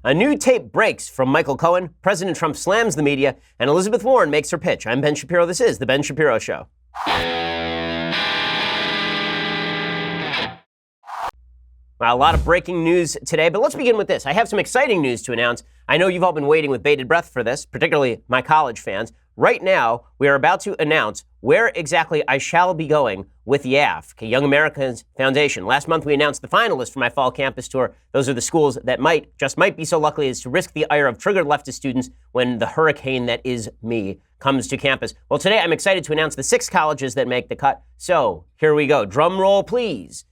A new tape breaks from Michael Cohen, President Trump slams the media, and Elizabeth Warren makes her pitch. I'm Ben Shapiro. This is The Ben Shapiro Show. Well, a lot of breaking news today, but let's begin with this. I have some exciting news to announce. I know you've all been waiting with bated breath for this, particularly my college fans. Right now, we are about to announce where exactly I shall be going with YAF, Young Americans Foundation. Last month, we announced the finalists for my fall campus tour. Those are the schools that might be so lucky as to risk the ire of triggered leftist students when the hurricane that is me comes to campus. Well, today, I'm excited to announce the 6 colleges that make the cut. So, here we go. Drum roll, please.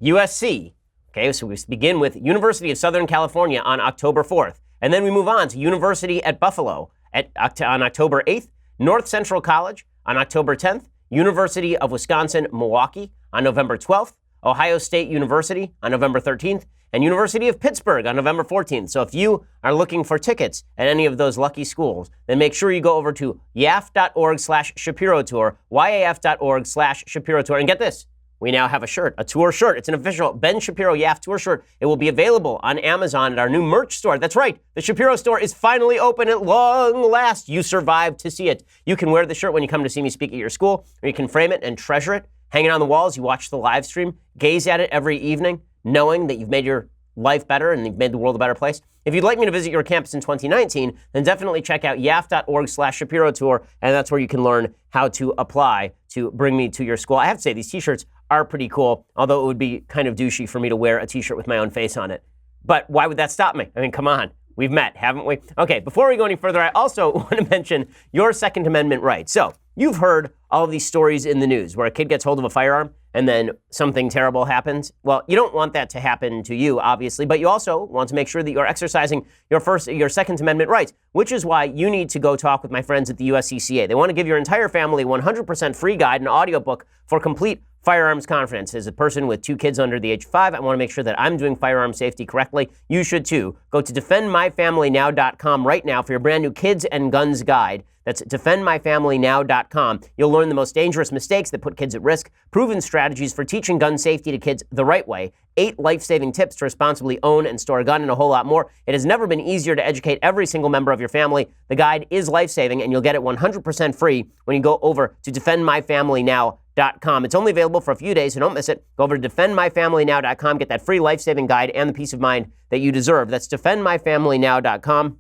USC. Okay, so we begin with University of Southern California on October 4th. And then we move on to University at Buffalo on October 8th, North Central College on October 10th, University of Wisconsin-Milwaukee on November 12th, Ohio State University on November 13th, and University of Pittsburgh on November 14th. So if you are looking for tickets at any of those lucky schools, then make sure you go over to yaf.org/Shapiro Tour, yaf.org/Shapiro Tour, and get this. We now have a shirt, a tour shirt. It's an official Ben Shapiro YAF tour shirt. It will be available on Amazon at our new merch store. That's right. The Shapiro store is finally open at long last. You survived to see it. You can wear the shirt when you come to see me speak at your school, or you can frame it and treasure it, hang it on the walls. You watch the live stream, gaze at it every evening, knowing that you've made your life better and you've made the world a better place. If you'd like me to visit your campus in 2019, then definitely check out yaf.org/Shapiro Tour, and that's where you can learn how to apply to bring me to your school. I have to say, these t-shirts are pretty cool, although it would be kind of douchey for me to wear a t-shirt with my own face on it. But why would that stop me? I mean, come on. We've met, haven't we? Okay, before we go any further, I also want to mention your Second Amendment rights. So, you've heard all of these stories in the news where a kid gets hold of a firearm and then something terrible happens. Well, you don't want that to happen to you, obviously, but you also want to make sure that you're exercising your Second Amendment rights, which is why you need to go talk with my friends at the USCCA. They want to give your entire family 100% free guide and audiobook for complete firearms confidence. As a person with 2 kids under the age of 5, I want to make sure that I'm doing firearm safety correctly. You should too. Go to defendmyfamilynow.com right now for your brand new kids and guns guide. That's defendmyfamilynow.com. You'll learn the most dangerous mistakes that put kids at risk, proven strategies for teaching gun safety to kids the right way, 8 life-saving tips to responsibly own and store a gun, and a whole lot more. It has never been easier to educate every single member of your family. The guide is life-saving, and you'll get it 100% free when you go over to defendmyfamilynow.com. It's only available for a few days, so don't miss it. Go over to defendmyfamilynow.com, get that free life-saving guide and the peace of mind that you deserve. That's defendmyfamilynow.com.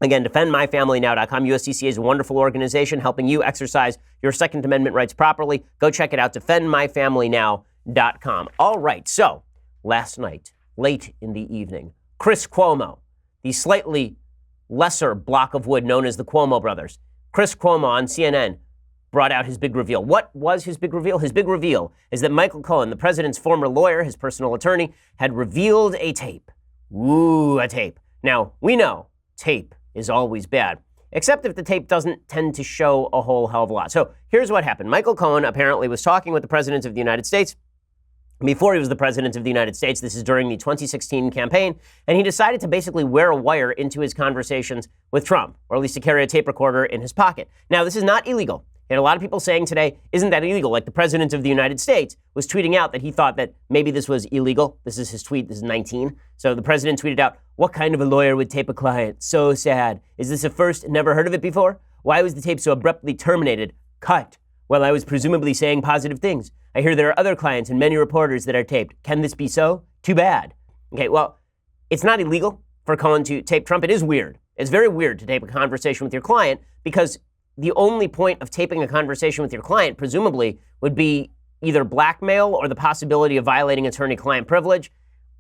Again, defendmyfamilynow.com. USCCA is a wonderful organization helping you exercise your Second Amendment rights properly. Go check it out, defendmyfamilynow.com. All right, so last night, late in the evening, Chris Cuomo, the slightly lesser block of wood known as the Cuomo brothers, Chris Cuomo on CNN brought out his big reveal. What was his big reveal? His big reveal is that Michael Cohen, the president's former lawyer, his personal attorney, had revealed a tape. Ooh, a tape. Now, we know tape is always bad, except if the tape doesn't tend to show a whole hell of a lot. So here's what happened. Michael Cohen apparently was talking with the president of the United States before he was the president of the United States. This is during the 2016 campaign, and he decided to basically wear a wire into his conversations with Trump, or at least to carry a tape recorder in his pocket. Now, this is not illegal. And a lot of people saying today, isn't that illegal? Like the president of the United States was tweeting out that he thought that maybe this was illegal. This is his tweet. This is 19. So the president tweeted out, "What kind of a lawyer would tape a client? So sad. Is this a first? Never heard of it before? Why was the tape so abruptly terminated? Cut. Well, I was presumably saying positive things. I hear there are other clients and many reporters that are taped. Can this be so? Too bad." Okay, well, it's not illegal for Cohen to tape Trump. It is weird. It's very weird to tape a conversation with your client because the only point of taping a conversation with your client, presumably, would be either blackmail or the possibility of violating attorney-client privilege,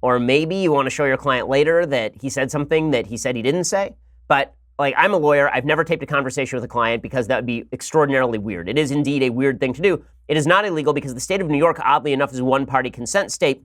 or maybe you want to show your client later that he said something that he said he didn't say. But, like, I'm a lawyer. I've never taped a conversation with a client because that would be extraordinarily weird. It is indeed a weird thing to do. It is not illegal because the state of New York, oddly enough, is a one-party consent state.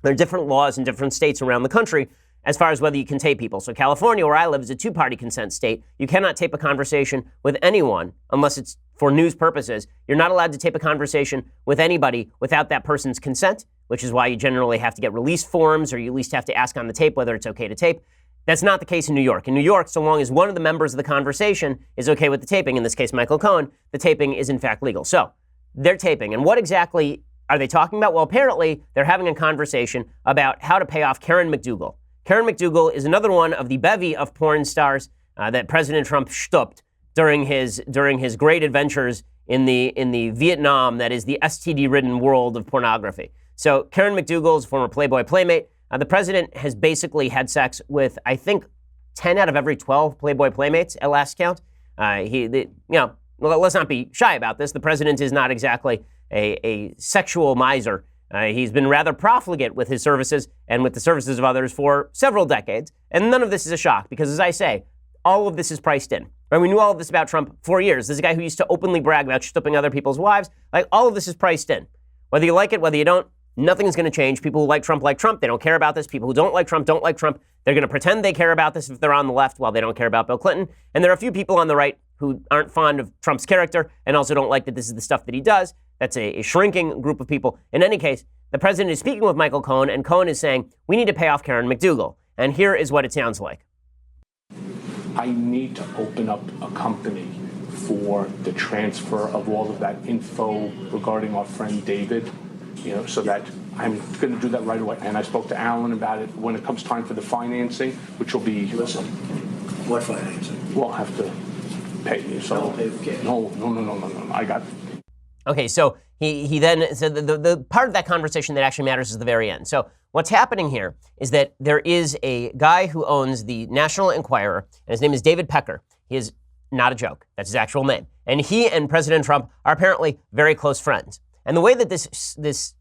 There are different laws in different states around the country as far as whether you can tape people. So California, where I live, is a 2-party consent state. You cannot tape a conversation with anyone unless it's for news purposes. You're not allowed to tape a conversation with anybody without that person's consent, which is why you generally have to get release forms, or you at least have to ask on the tape whether it's okay to tape. That's not the case in New York. In New York, so long as one of the members of the conversation is okay with the taping, in this case Michael Cohen, the taping is in fact legal. So they're taping. And what exactly are they talking about? Well, apparently they're having a conversation about how to pay off Karen Mcdougal. Karen Mcdougal is another one of the bevy of porn stars that President Trump stopped during his great adventures in the Vietnam, that is the STD-ridden world of pornography. So Karen Mcdougal is a former Playboy playmate. The president has basically had sex with, I think, 10 out of every 12 Playboy playmates at last count. Let's not be shy about this. The president is not exactly a sexual miser. He's been rather profligate with his services and with the services of others for several decades. And none of this is a shock because, as I say, all of this is priced in. Right? We knew all of this about Trump for years. This is a guy who used to openly brag about stooping other people's wives. Like, all of this is priced in. Whether you like it, whether you don't, nothing's going to change. People who like Trump. They don't care about this. People who don't like Trump. They're going to pretend they care about this if they're on the left while they don't care about Bill Clinton. And there are a few people on the right who aren't fond of Trump's character and also don't like that this is the stuff that he does. That's a shrinking group of people. In any case, the president is speaking with Michael Cohen, and Cohen is saying, we need to pay off Karen Mcdougal. And here is what it sounds like. I need to open up a company for the transfer of all of that info regarding our friend David, so that I'm going to do that right away. And I spoke to Alan about it when it comes time for the financing, which will be... Listen, what financing? We'll have to pay you. So I'll pay for cash. No. I got it. Okay, so he then said the part of that conversation that actually matters is the very end. So what's happening here is that there is a guy who owns the National Enquirer, and his name is David Pecker. He is not a joke. That's his actual name. And he and President Trump are apparently very close friends. And the way that this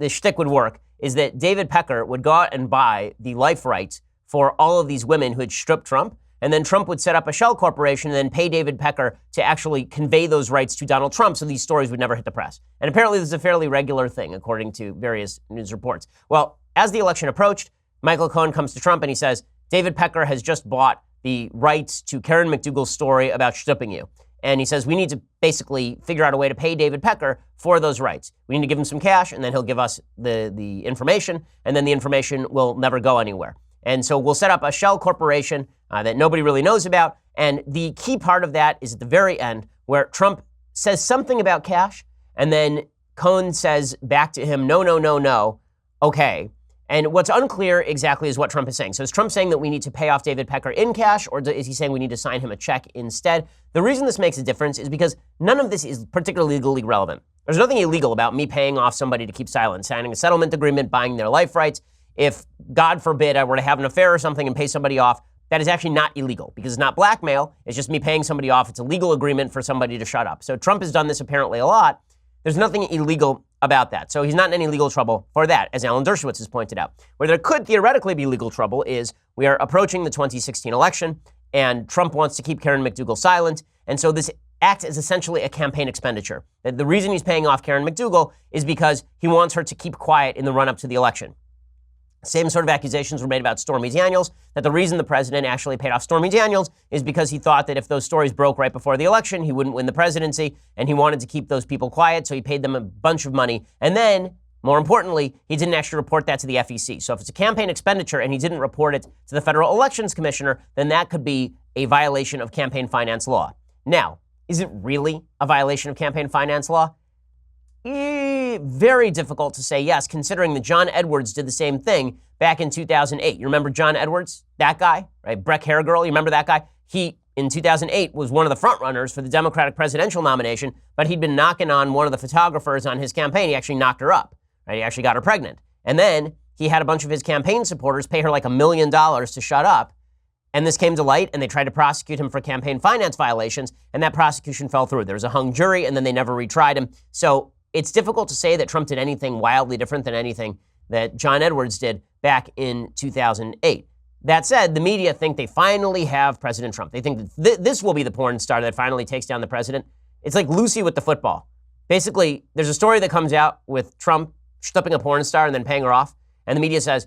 shtick would work is that David Pecker would go out and buy the life rights for all of these women who had stripped Trump, and then Trump would set up a shell corporation and then pay David Pecker to actually convey those rights to Donald Trump so these stories would never hit the press. And apparently this is a fairly regular thing, according to various news reports. Well, as the election approached, Michael Cohen comes to Trump and he says, David Pecker has just bought the rights to Karen Mcdougal's story about stripping you. And he says, we need to basically figure out a way to pay David Pecker for those rights. We need to give him some cash, and then he'll give us the information, and then the information will never go anywhere. And so we'll set up a shell corporation that nobody really knows about. And the key part of that is at the very end, where Trump says something about cash, and then Cohen says back to him, no, okay. And what's unclear exactly is what Trump is saying. So is Trump saying that we need to pay off David Pecker in cash, or is he saying we need to sign him a check instead? The reason this makes a difference is because none of this is particularly legally relevant. There's nothing illegal about me paying off somebody to keep silent, signing a settlement agreement, buying their life rights. If, God forbid, I were to have an affair or something and pay somebody off, that is actually not illegal because it's not blackmail. It's just me paying somebody off. It's a legal agreement for somebody to shut up. So Trump has done this apparently a lot. There's nothing illegal about that. So he's not in any legal trouble for that, as Alan Dershowitz has pointed out. Where there could theoretically be legal trouble is we are approaching the 2016 election, and Trump wants to keep Karen Mcdougal silent. And so this acts as essentially a campaign expenditure. The reason he's paying off Karen Mcdougal is because he wants her to keep quiet in the run-up to the election. Same sort of accusations were made about Stormy Daniels, that the reason the president actually paid off Stormy Daniels is because he thought that if those stories broke right before the election, he wouldn't win the presidency, and he wanted to keep those people quiet, so he paid them a bunch of money. And then, more importantly, he didn't actually report that to the FEC. So if it's a campaign expenditure and he didn't report it to the Federal Elections Commissioner, then that could be a violation of campaign finance law. Now, is it really a violation of campaign finance law? Very difficult to say yes, considering that John Edwards did the same thing back in 2008. You remember John Edwards? That guy, right? Breck Hair Girl, you remember that guy? He, in 2008, was one of the front runners for the Democratic presidential nomination, but he'd been knocking on one of the photographers on his campaign. He actually knocked her up, right? He actually got her pregnant. And then he had a bunch of his campaign supporters pay her like $1 million to shut up. And this came to light, and they tried to prosecute him for campaign finance violations, and that prosecution fell through. There was a hung jury, and then they never retried him. So it's difficult to say that Trump did anything wildly different than anything that John Edwards did back in 2008. That said, the media think they finally have President Trump. They think that this will be the porn star that finally takes down the president. It's like Lucy with the football. Basically, there's a story that comes out with Trump stuffing a porn star and then paying her off, and the media says,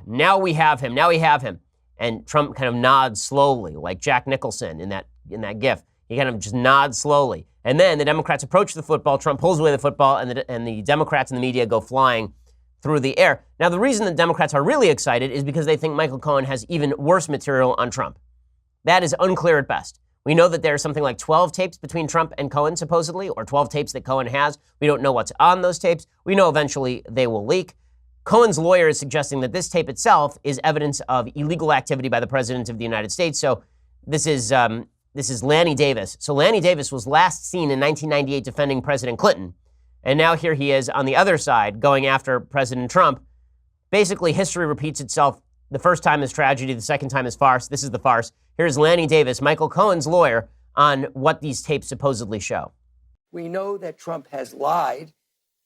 now we have him, And Trump kind of nods slowly, like Jack Nicholson in that gif. He kind of just nods slowly. And then the Democrats approach the football, Trump pulls away the football, and the Democrats and the media go flying through the air. Now, the reason the Democrats are really excited is because they think Michael Cohen has even worse material on Trump. That is unclear at best. We know that there's something like 12 tapes between Trump and Cohen, supposedly, or 12 tapes that Cohen has. We don't know what's on those tapes. We know eventually they will leak. Cohen's lawyer is suggesting that this tape itself is evidence of illegal activity by the President of the United States. So this is Lanny Davis. So Lanny Davis was last seen in 1998 defending President Clinton. And now here he is on the other side going after President Trump. Basically, history repeats itself. The first time is tragedy. The second time is farce. This is the farce. Here's Lanny Davis, Michael Cohen's lawyer, on what these tapes supposedly show. We know that Trump has lied,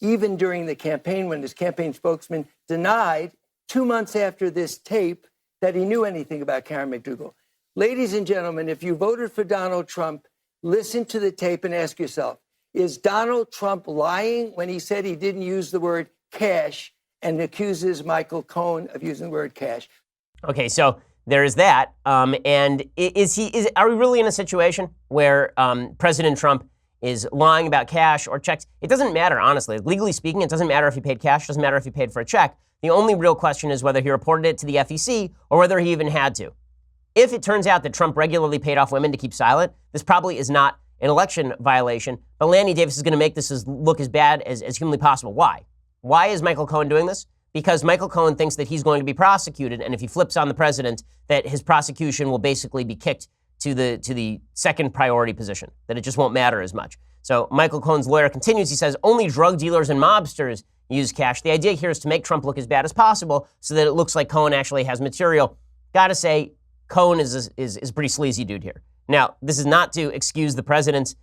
even during the campaign when his campaign spokesman denied 2 months after this tape that he knew anything about Karen McDougal. Ladies and gentlemen, if you voted for Donald Trump, listen to the tape and ask yourself, is Donald Trump lying when he said he didn't use the word cash and accuses Michael Cohen of using the word cash? Okay, so there is that. And are we really in a situation where President Trump is lying about cash or checks? It doesn't matter, honestly. Legally speaking, it doesn't matter if he paid cash. It doesn't matter if he paid for a check. The only real question is whether he reported it to the FEC or whether he even had to. If it turns out that Trump regularly paid off women to keep silent, this probably is not an election violation, but Lanny Davis is going to make this look as bad as humanly possible. Why? Why is Michael Cohen doing this? Because Michael Cohen thinks that he's going to be prosecuted, and if he flips on the president, that his prosecution will basically be kicked to the second priority position, that it just won't matter as much. So Michael Cohen's lawyer continues. He says only drug dealers and mobsters use cash. The idea here is to make Trump look as bad as possible so that it looks like Cohen actually has material. Gotta say, Cohen is a pretty sleazy dude here. Now, this is not to excuse the president's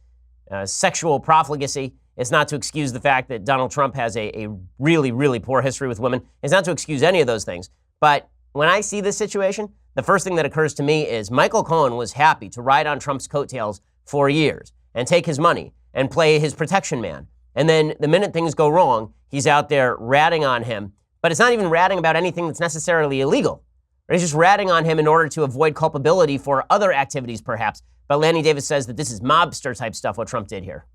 sexual profligacy. It's not to excuse the fact that Donald Trump has a really, really poor history with women. It's not to excuse any of those things. But when I see this situation, the first thing that occurs to me is Michael Cohen was happy to ride on Trump's coattails for years and take his money and play his protection man. And then the minute things go wrong, he's out there ratting on him. But it's not even ratting about anything that's necessarily illegal. He's just ratting on him in order to avoid culpability for other activities, perhaps. But Lanny Davis says that this is mobster type stuff, what Trump did here.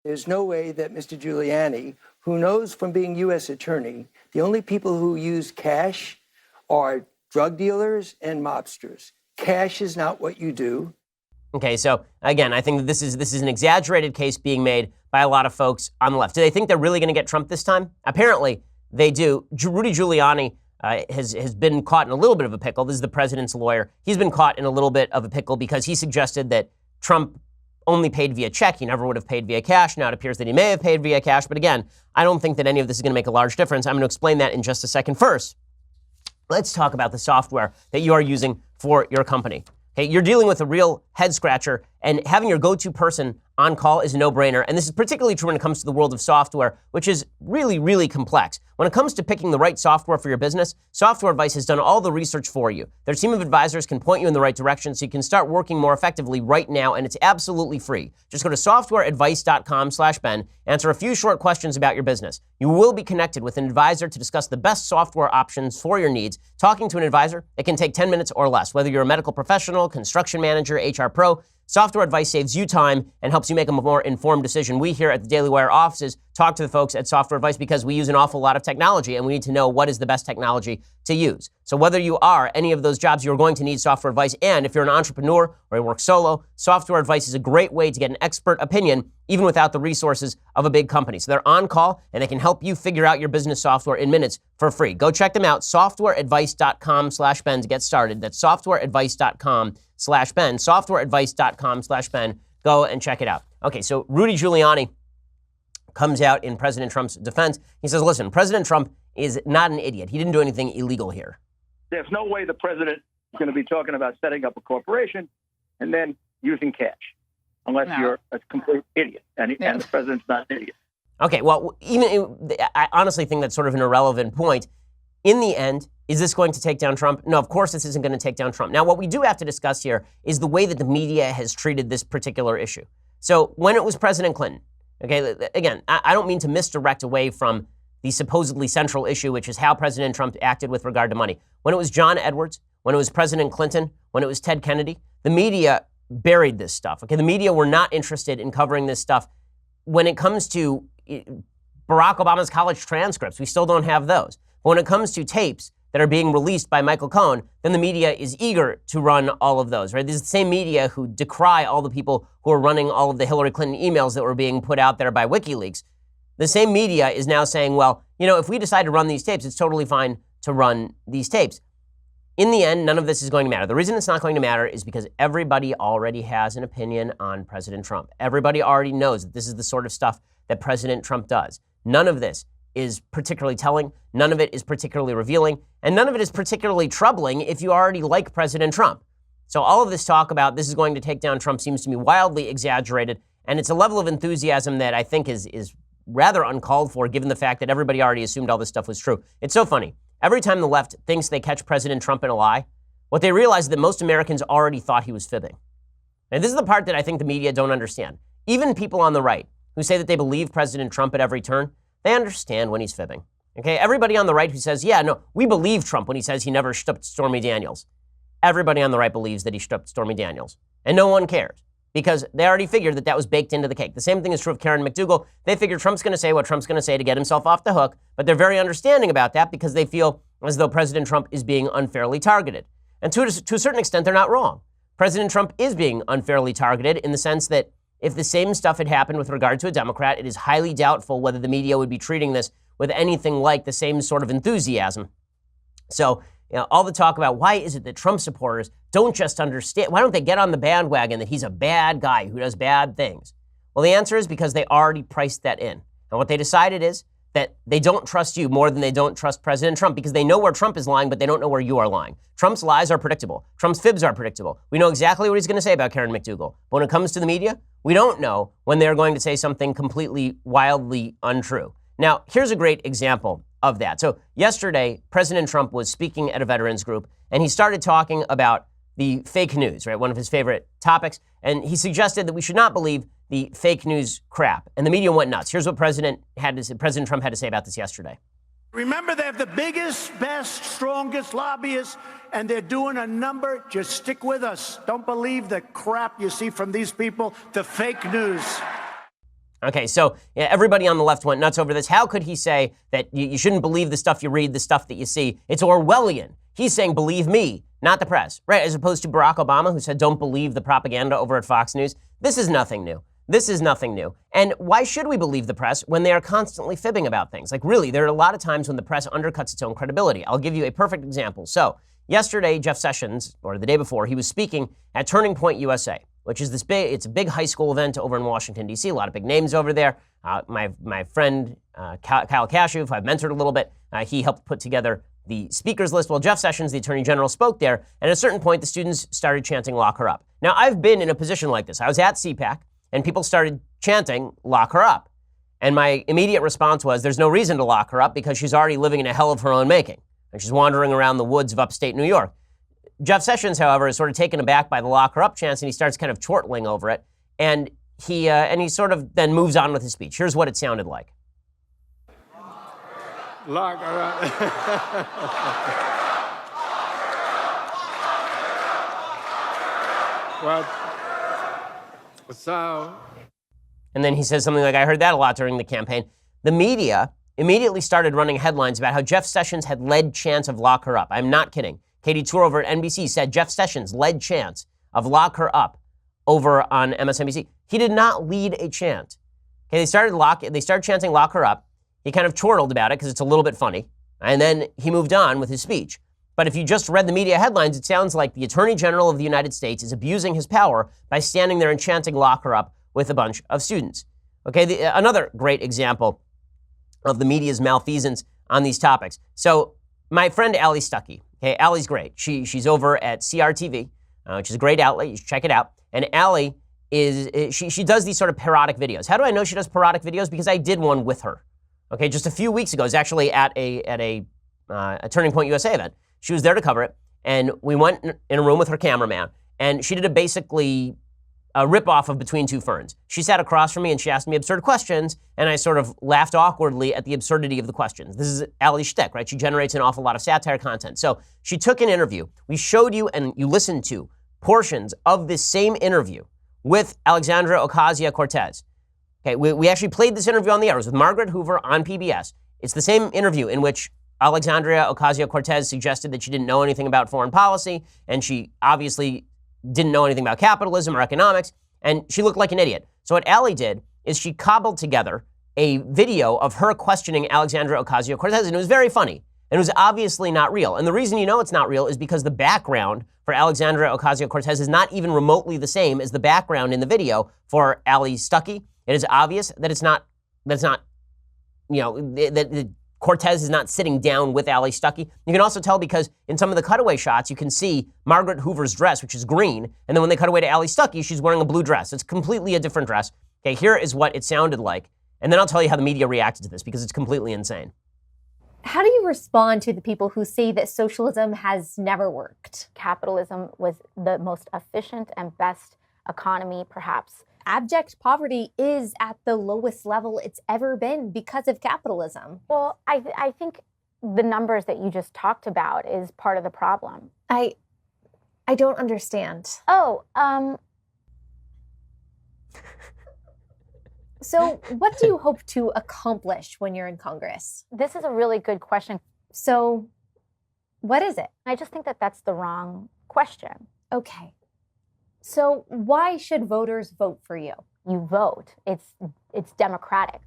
There's no way that Mr. Giuliani, who knows from being U.S. attorney, the only people who use cash are drug dealers and mobsters. Cash is not what you do. Okay, so again, I think that this is an exaggerated case being made by a lot of folks on the left. Do they think they're really going to get Trump this time? Apparently, they do. Rudy Giuliani has been caught in a little bit of a pickle. This is the president's lawyer. He's been caught in a little bit of a pickle because he suggested that Trump only paid via check. He never would have paid via cash. Now it appears that he may have paid via cash. But again, I don't think that any of this is going to make a large difference. I'm going to explain that in just a second. First, let's talk about the software that you are using for your company. Okay, you're dealing with a real head scratcher, and having your go-to person on call is a no-brainer. And this is particularly true when it comes to the world of software, which is really, really complex. When it comes to picking the right software for your business, Software Advice has done all the research for you. Their team of advisors can point you in the right direction so you can start working more effectively right now, and it's absolutely free. Just go to softwareadvice.com/Ben, answer a few short questions about your business. You will be connected with an advisor to discuss the best software options for your needs. Talking to an advisor, it can take 10 minutes or less. Whether you're a medical professional, construction manager, HR pro, Software Advice saves you time and helps you make a more informed decision. We here at the Daily Wire offices talk to the folks at Software Advice because we use an awful lot of technology and we need to know what is the best technology to use. So whether you are any of those jobs, you're going to need Software Advice. And if you're an entrepreneur or you work solo, Software Advice is a great way to get an expert opinion even without the resources of a big company. So they're on call and they can help you figure out your business software in minutes for free. Go check them out, softwareadvice.com/Ben to get started. That's softwareadvice.com/Ben, softwareadvice.com/Ben. Go and check it out. Okay, so Rudy Giuliani comes out in President Trump's defense. He says, listen, President Trump is not an idiot. He didn't do anything illegal here. There's no way the president is going to be talking about setting up a corporation and then using cash, unless you're a complete idiot. And the president's not an idiot. Okay, well, I honestly think that's sort of an irrelevant point. In the end, is this going to take down Trump? No, of course this isn't going to take down Trump. Now, what we do have to discuss here is the way that the media has treated this particular issue. So when it was President Clinton, okay, again, I don't mean to misdirect away from the supposedly central issue, which is how President Trump acted with regard to money. When it was John Edwards, when it was President Clinton, when it was Ted Kennedy, the media buried this stuff. Okay, the media were not interested in covering this stuff. When it comes to Barack Obama's college transcripts, we still don't have those. But when it comes to tapes that are being released by Michael Cohen, then the media is eager to run all of those, right? This is the same media who decry all the people who are running all of the Hillary Clinton emails that were being put out there by WikiLeaks. the same media is now saying, well, if we decide to run these tapes, it's totally fine to run these tapes. In the end, none of this is going to matter. The reason it's not going to matter is because everybody already has an opinion on President Trump. Everybody already knows that this is the sort of stuff that President Trump does. None of this is particularly telling. None of it is particularly revealing. And none of it is particularly troubling if you already like President Trump. So all of this talk about this is going to take down Trump seems to me wildly exaggerated. And it's a level of enthusiasm that I think is rather uncalled for, given the fact that everybody already assumed all this stuff was true. It's so funny. Every time the left thinks they catch President Trump in a lie, what they realize is that most Americans already thought he was fibbing. And this is the part that I think the media don't understand. Even people on the right who say that they believe President Trump at every turn, they understand when he's fibbing. Okay, everybody on the right who says, yeah, no, we believe Trump when he says he never stooped Stormy Daniels. Everybody on the right believes that he stooped Stormy Daniels. And no one cares, because they already figured that was baked into the cake. The same thing is true of Karen Mcdougal. They figure Trump's going to say what Trump's going to say to get himself off the hook, but they're very understanding about that because they feel as though President Trump is being unfairly targeted. And to a certain extent, they're not wrong. President Trump is being unfairly targeted in the sense that if the same stuff had happened with regard to a Democrat, it is highly doubtful whether the media would be treating this with anything like the same sort of enthusiasm. So, all the talk about why is it that Trump supporters don't just understand, why don't they get on the bandwagon that he's a bad guy who does bad things? Well, the answer is because they already priced that in. And what they decided is that they don't trust you more than they don't trust President Trump because they know where Trump is lying, but they don't know where you are lying. Trump's lies are predictable. Trump's fibs are predictable. We know exactly what he's going to say about Karen Mcdougal. But when it comes to the media, we don't know when they're going to say something completely, wildly untrue. Now, here's a great example of that. So yesterday, President Trump was speaking at a veterans group, and he started talking about the fake news, right? One of his favorite topics. And he suggested that we should not believe the fake news crap. And the media went nuts. Here's what President Trump had to say about this yesterday. Remember, they have the biggest, best, strongest lobbyists, and they're doing a number. Just stick with us. Don't believe the crap you see from these people, the fake news. Okay, so everybody on the left went nuts over this. How could he say that you shouldn't believe the stuff you read, the stuff that you see? It's Orwellian. He's saying, believe me, not the press, right? As opposed to Barack Obama, who said, don't believe the propaganda over at Fox News. This is nothing new. This is nothing new. And why should we believe the press when they are constantly fibbing about things? Like, really, there are a lot of times when the press undercuts its own credibility. I'll give you a perfect example. So yesterday, Jeff Sessions, or the day before, he was speaking at Turning Point USA, which is it's a big high school event over in Washington, D.C., a lot of big names over there. My friend, Kyle Cashew, who I've mentored a little bit, he helped put together the speakers list. Well, Jeff Sessions, the Attorney General, spoke there, and at a certain point, the students started chanting, lock her up. Now, I've been in a position like this. I was at CPAC, and people started chanting, lock her up. And my immediate response was, there's no reason to lock her up because she's already living in a hell of her own making, and she's wandering around the woods of upstate New York. Jeff Sessions, however, is sort of taken aback by the lock her up chants, and he starts kind of chortling over it. And he sort of then moves on with his speech. Here's what it sounded like. Lock her up. Well, so. And then he says something like, I heard that a lot during the campaign. The media immediately started running headlines about how Jeff Sessions had led chants of lock her up. I'm not kidding. Katie Tour over at NBC said Jeff Sessions led chants of lock her up over on MSNBC. He did not lead a chant. Okay, they started chanting lock her up. He kind of chortled about it because it's a little bit funny. And then he moved on with his speech. But if you just read the media headlines, it sounds like the Attorney General of the United States is abusing his power by standing there and chanting lock her up with a bunch of students. Okay, another great example of the media's malfeasance on these topics. So my friend Allie Stuckey, okay, Allie's great. She's over at CRTV, which is a great outlet. You should check it out. And Allie she does these sort of parodic videos. How do I know she does parodic videos? Because I did one with her. Okay, just a few weeks ago. It was actually at a Turning Point USA event. She was there to cover it, and we went in a room with her cameraman, and she did basically a rip-off of Between Two Ferns. She sat across from me, and she asked me absurd questions, and I sort of laughed awkwardly at the absurdity of the questions. This is Allie's shtick, right? She generates an awful lot of satire content. So she took an interview. We showed you, and you listened to, portions of this same interview with Alexandria Ocasio-Cortez. Okay, we actually played this interview on the air. It was with Margaret Hoover on PBS. It's the same interview in which Alexandria Ocasio-Cortez suggested that she didn't know anything about foreign policy, and she obviously didn't know anything about capitalism or economics, and she looked like an idiot. So what Allie did is she cobbled together a video of her questioning Alexandria Ocasio-Cortez, and it was very funny. And it was obviously not real. And the reason you know it's not real is because the background for Alexandria Ocasio-Cortez is not even remotely the same as the background in the video for Ali Stuckey. It is obvious that that Cortez is not sitting down with Ali Stuckey. You can also tell because in some of the cutaway shots, you can see Margaret Hoover's dress, which is green. And then when they cut away to Ali Stuckey, she's wearing a blue dress. It's completely a different dress. Okay, here is what it sounded like. And then I'll tell you how the media reacted to this because it's completely insane. How do you respond to the people who say that socialism has never worked? Capitalism was the most efficient and best economy, perhaps. Abject poverty is at the lowest level it's ever been because of capitalism. Well, I think the numbers that you just talked about is part of the problem. I don't understand. So what do you hope to accomplish when you're in Congress? This is a really good question. So what is it? I just think that that's the wrong question. Okay. So why should voters vote for you? You vote. It's democratic.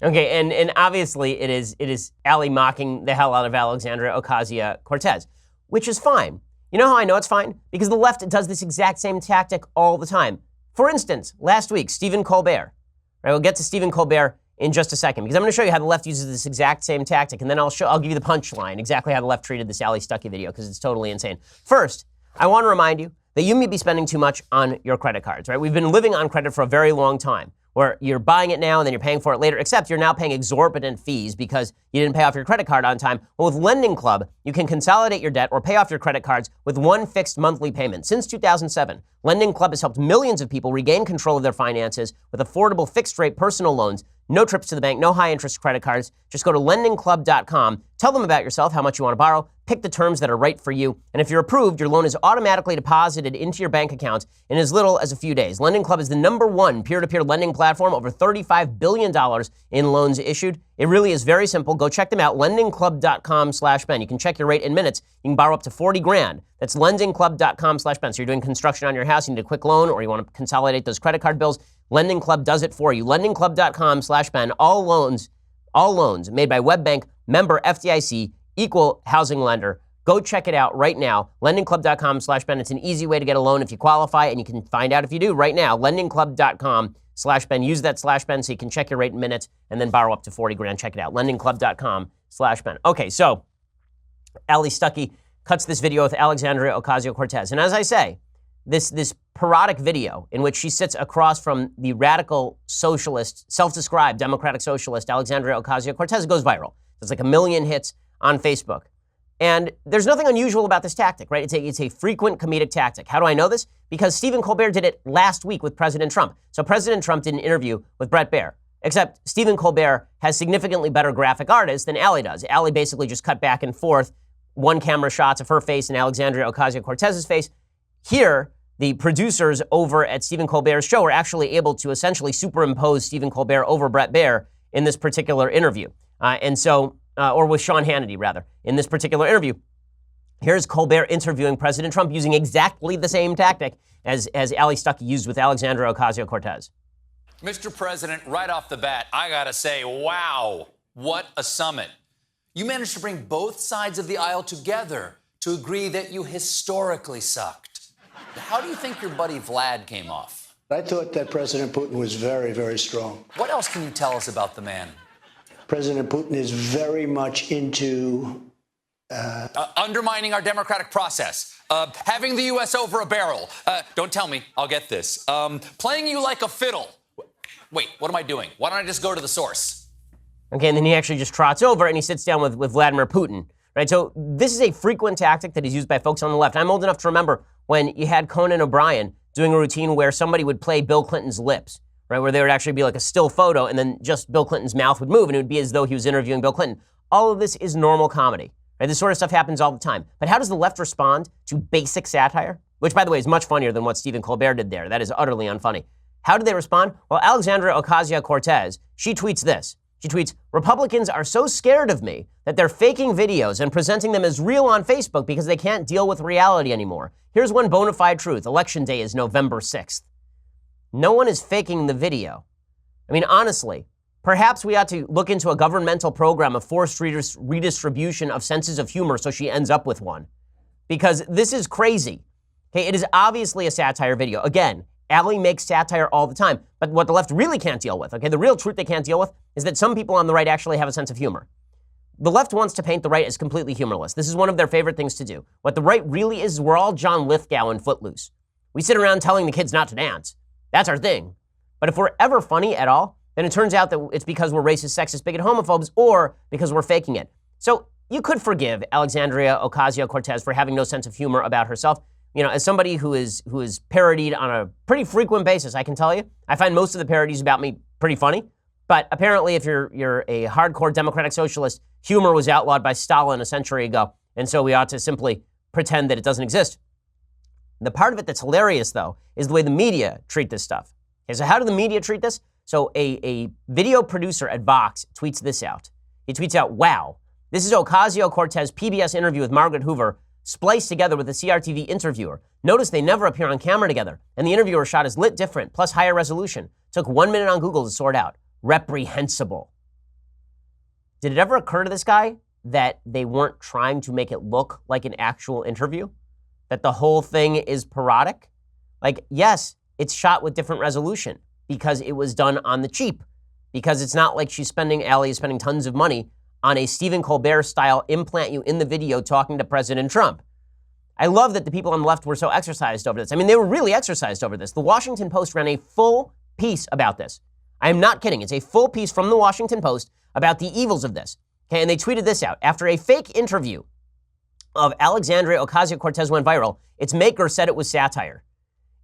Okay, and obviously it is Ali mocking the hell out of Alexandria Ocasio-Cortez, which is fine. You know how I know it's fine? Because the left does this exact same tactic all the time. For instance, last week, Stephen Colbert. Right, we'll get to Stephen Colbert in just a second because I'm going to show you how the left uses this exact same tactic, and then I'll give you the punchline, exactly how the left treated this Ali Stuckey video because it's totally insane. First, I want to remind you that you may be spending too much on your credit cards, right? We've been living on credit for a very long time, where you're buying it now and then you're paying for it later, except you're now paying exorbitant fees because you didn't pay off your credit card on time. Well, with Lending Club, you can consolidate your debt or pay off your credit cards with one fixed monthly payment. Since 2007, Lending Club has helped millions of people regain control of their finances with affordable fixed-rate personal loans. No trips to the bank, no high-interest credit cards. Just go to lendingclub.com, tell them about yourself, how much you want to borrow, pick the terms that are right for you, and if you're approved, your loan is automatically deposited into your bank account in as little as a few days. Lending Club is the #1 peer-to-peer lending platform, over $35 billion in loans issued. It really is very simple. Go check them out, lendingclub.com/Ben. You can check your rate in minutes. You can borrow up to $40,000. That's lendingclub.com/Ben. So you're doing construction on your house, you need a quick loan, or you want to consolidate those credit card bills. Lending Club does it for you. Lendingclub.com/Ben. All loans made by WebBank, member FDIC, equal housing lender. Go check it out right now. Lendingclub.com/Ben. It's an easy way to get a loan if you qualify, and you can find out if you do right now. Lendingclub.com/Ben. Use that /Ben so you can check your rate in minutes and then borrow up to $40,000. Check it out. Lendingclub.com/Ben. Okay, so Ali Stuckey cuts this video with Alexandria Ocasio-Cortez. And as I say, this parodic video in which she sits across from the radical socialist, self-described democratic socialist Alexandria Ocasio-Cortez goes viral. There's like 1 million hits on Facebook. And there's nothing unusual about this tactic, right? It's a frequent comedic tactic. How do I know this? Because Stephen Colbert did it last week with President Trump. So President Trump did an interview with Bret Baier, except Stephen Colbert has significantly better graphic artists than Ali does. Ali basically just cut back and forth one camera shots of her face and Alexandria Ocasio-Cortez's face. Here, the producers over at Stephen Colbert's show were actually able to essentially superimpose Stephen Colbert over Bret Baier in this particular interview. Or with Sean Hannity, rather, in this particular interview. Here's Colbert interviewing President Trump using exactly the same tactic as Ali Stuckey used with Alexandria Ocasio-Cortez. Mr. President, right off the bat, I gotta say, wow, what a summit. You managed to bring both sides of the aisle together to agree that you historically sucked. How do you think your buddy Vlad came off? I thought that President Putin was very, very strong. What else can you tell us about the man? President Putin is very much into undermining our democratic process, having the U.S. over a barrel. Don't tell me, I'll get this. Playing you like a fiddle. Wait, what am I doing? Why don't I just go to the source? Okay, and then he actually just trots over and he sits down with Vladimir Putin, right? So this is a frequent tactic that is used by folks on the left. I'm old enough to remember when you had Conan O'Brien doing a routine where somebody would play Bill Clinton's lips, right, where there would actually be like a still photo and then just Bill Clinton's mouth would move and it would be as though he was interviewing Bill Clinton. All of this is normal comedy, right? This sort of stuff happens all the time. But how does the left respond to basic satire? Which, by the way, is much funnier than what Stephen Colbert did there. That is utterly unfunny. How did they respond? Well, Alexandria Ocasio-Cortez, she tweets this. She tweets, Republicans are so scared of me that they're faking videos and presenting them as real on Facebook because they can't deal with reality anymore. Here's one bona fide truth. Election day is November 6th. No one is faking the video. I mean, honestly, Perhaps we ought to look into a governmental program of forced redistribution of senses of humor so she ends up with one. Because this is crazy. Okay, it is obviously a satire video. Again, Allie makes satire all the time. But what the left really can't deal with, okay, the real truth they can't deal with is that some people on the right actually have a sense of humor. The left wants to paint the right as completely humorless. This is one of their favorite things to do. What the right really is we're all John Lithgow in Footloose. We sit around telling the kids not to dance. That's our thing. But if we're ever funny at all, then it turns out that it's because we're racist, sexist, bigot, homophobes, or because we're faking it. So you could forgive Alexandria Ocasio-Cortez for having no sense of humor about herself. You know, as somebody who is parodied on a pretty frequent basis, I can tell you, I find most of the parodies about me pretty funny. But apparently, if you're a hardcore democratic socialist, humor was outlawed by Stalin a century ago, and so we ought to simply pretend that it doesn't exist. The part of it that's hilarious, though, is the way the media treat this stuff. Okay, so how do the media treat this? So a video producer at Vox tweets this out. He tweets out, wow, this is Ocasio-Cortez PBS interview with Margaret Hoover spliced together with a CRTV interviewer. Notice they never appear on camera together, and the interviewer shot is lit different, plus higher resolution. Took 1 minute on Google to sort out. Reprehensible. Did it ever occur to this guy that they weren't trying to make it look like an actual interview? That the whole thing is parodic? Like, yes, it's shot with different resolution because it was done on the cheap. Because it's not like Allie is spending tons of money on a Stephen Colbert style implant you in the video talking to President Trump. I love that the people on the left were so exercised over this. I mean, they were really exercised over this. The Washington Post ran a full piece about this. I am not kidding. It's a full piece from the Washington Post about the evils of this. Okay, and they tweeted this out. After a fake interview of Alexandria Ocasio-Cortez went viral, its maker said it was satire.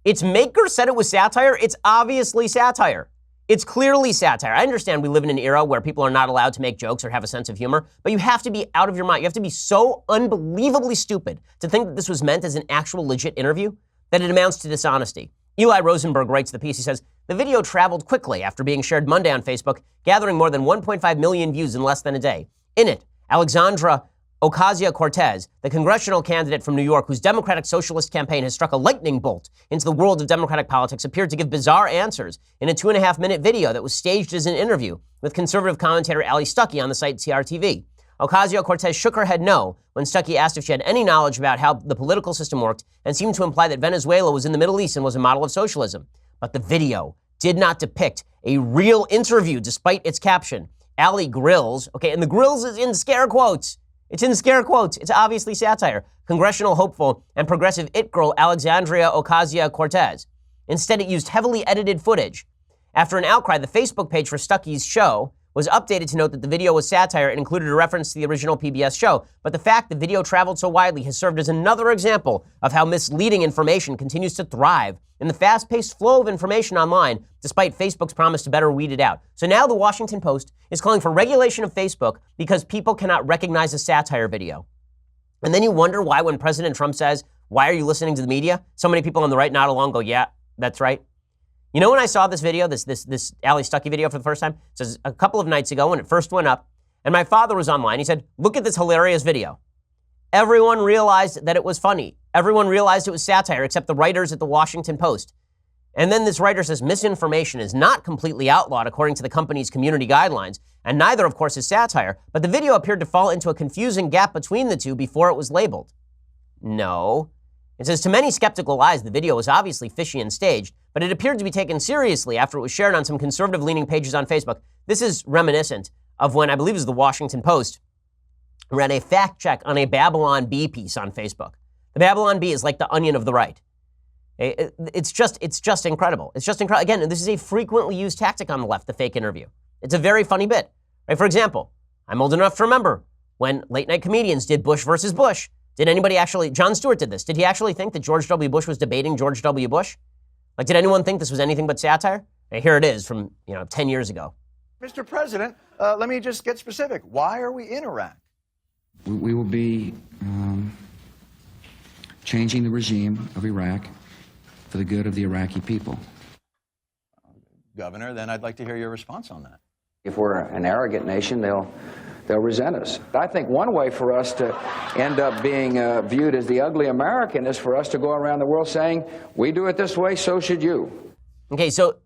Its maker said it was satire? It's obviously satire. It's clearly satire. I understand we live in an era where people are not allowed to make jokes or have a sense of humor, but you have to be out of your mind. You have to be so unbelievably stupid to think that this was meant as an actual legit interview that it amounts to dishonesty. Eli Rosenberg writes the piece. He says, the video traveled quickly after being shared Monday on Facebook, gathering more than 1.5 million views in less than a day. In it, Alexandra Ocasio-Cortez, the congressional candidate from New York whose Democratic Socialist campaign has struck a lightning bolt into the world of Democratic politics, appeared to give bizarre answers in a 2.5-minute video that was staged as an interview with conservative commentator Ali Stuckey on the site CRTV. Ocasio-Cortez shook her head no when Stuckey asked if she had any knowledge about how the political system worked and seemed to imply that Venezuela was in the Middle East and was a model of socialism. But the video did not depict a real interview despite its caption. Ali grills, okay, and the grills is in scare quotes. It's in scare quotes. It's obviously satire. Congressional hopeful and progressive it girl Alexandria Ocasio-Cortez. Instead, it used heavily edited footage. After an outcry, the Facebook page for Stuckey's show was updated to note that the video was satire and included a reference to the original PBS show. But the fact the video traveled so widely has served as another example of how misleading information continues to thrive in the fast-paced flow of information online, despite Facebook's promise to better weed it out. So now the Washington Post is calling for regulation of Facebook because people cannot recognize a satire video. And then you wonder why when President Trump says, why are you listening to the media? So many people on the right nod along go, yeah, that's right. You know when I saw this video, this Ali Stuckey video for the first time? It says a couple of nights ago when it first went up, and my father was online. He said, look at this hilarious video. Everyone realized that it was funny. Everyone realized it was satire except the writers at the Washington Post. And then this writer says misinformation is not completely outlawed according to the company's community guidelines, and neither, of course, is satire, but the video appeared to fall into a confusing gap between the two before it was labeled. No. It says, to many skeptical eyes, the video was obviously fishy and staged, but it appeared to be taken seriously after it was shared on some conservative-leaning pages on Facebook. This is reminiscent of when, I believe it was the Washington Post, ran a fact check on a Babylon Bee piece on Facebook. The Babylon Bee is like the Onion of the right. It's just incredible. It's just incredible. Again, this is a frequently used tactic on the left, the fake interview. It's a very funny bit. Right? For example, I'm old enough to remember when late-night comedians did Bush versus Bush. Did anybody actually, Jon Stewart did this. Did he actually think that George W. Bush was debating George W. Bush? Like, did anyone think this was anything but satire? And here it is from, 10 years ago. Mr. President, let me just get specific. Why are we in Iraq? We will be changing the regime of Iraq for the good of the Iraqi people. Governor, then I'd like to hear your response on that. If we're an arrogant nation, they'll resent us. I think one way for us to end up being viewed as the ugly American is for us to go around the world saying, we do it this way, so should you. Okay, so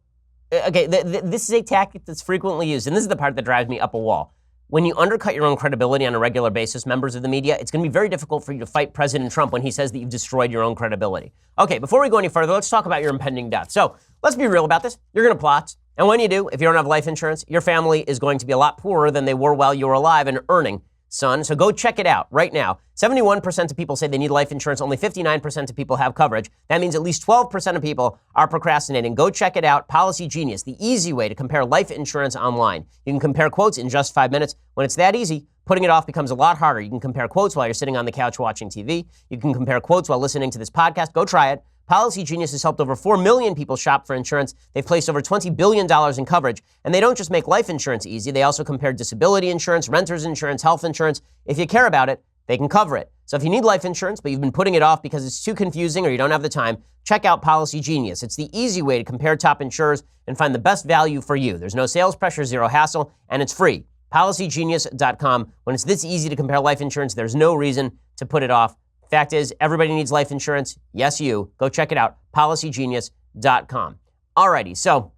Okay, this is a tactic that's frequently used, and this is the part that drives me up a wall. When you undercut your own credibility on a regular basis, members of the media, it's going to be very difficult for you to fight President Trump when he says that you've destroyed your own credibility. Okay, before we go any further, let's talk about your impending death. So let's be real about this. You're going to plot. And when you do, if you don't have life insurance, your family is going to be a lot poorer than they were while you were alive and earning, son. So go check it out right now. 71% of people say they need life insurance. Only 59% of people have coverage. That means at least 12% of people are procrastinating. Go check it out. Policy Genius, the easy way to compare life insurance online. You can compare quotes in just 5 minutes. When it's that easy, putting it off becomes a lot harder. You can compare quotes while you're sitting on the couch watching TV. You can compare quotes while listening to this podcast. Go try it. Policy Genius has helped over 4 million people shop for insurance. They've placed over $20 billion in coverage. And they don't just make life insurance easy. They also compare disability insurance, renter's insurance, health insurance. If you care about it, they can cover it. So if you need life insurance, but you've been putting it off because it's too confusing or you don't have the time, check out Policy Genius. It's the easy way to compare top insurers and find the best value for you. There's no sales pressure, zero hassle, and it's free. PolicyGenius.com. When it's this easy to compare life insurance, there's no reason to put it off. Fact is, everybody needs life insurance. Yes, you. Go check it out. PolicyGenius.com. Alrighty, so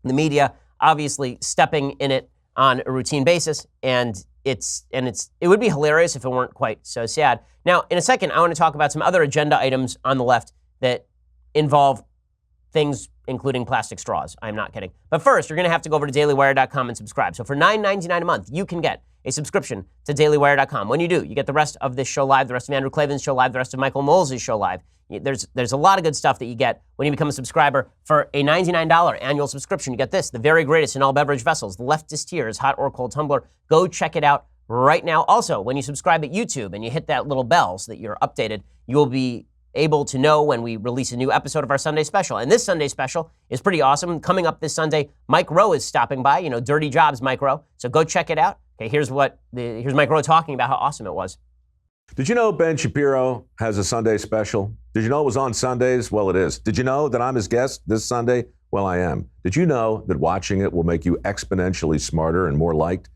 the media obviously stepping in it on a routine basis, and it would be hilarious if it weren't quite so sad. Now, in a second, I want to talk about some other agenda items on the left that involve things including plastic straws. I'm not kidding. But first, you're going to have to go over to dailywire.com and subscribe. So for $9.99 a month, you can get a subscription to dailywire.com. When you do, you get the rest of this show live, the rest of Andrew Klavan's show live, the rest of Michael Knowles' show live. There's a lot of good stuff that you get when you become a subscriber. For a $99 annual subscription, you get this, the very greatest in all beverage vessels, the leftist tears, hot or cold tumbler. Go check it out right now. Also, when you subscribe at YouTube and you hit that little bell so that you're updated, you will be able to know when we release a new episode of our Sunday special. And this Sunday special is pretty awesome. Coming up this Sunday, Mike Rowe is stopping by, Dirty Jobs Mike Rowe. So go check it out. Okay, here's Mike Rowe talking about how awesome it was. Did you know Ben Shapiro has a Sunday special? Did you know it was on Sundays? Well, it is. Did you know that I'm his guest this Sunday? Well, I am. Did you know that watching it will make you exponentially smarter and more liked?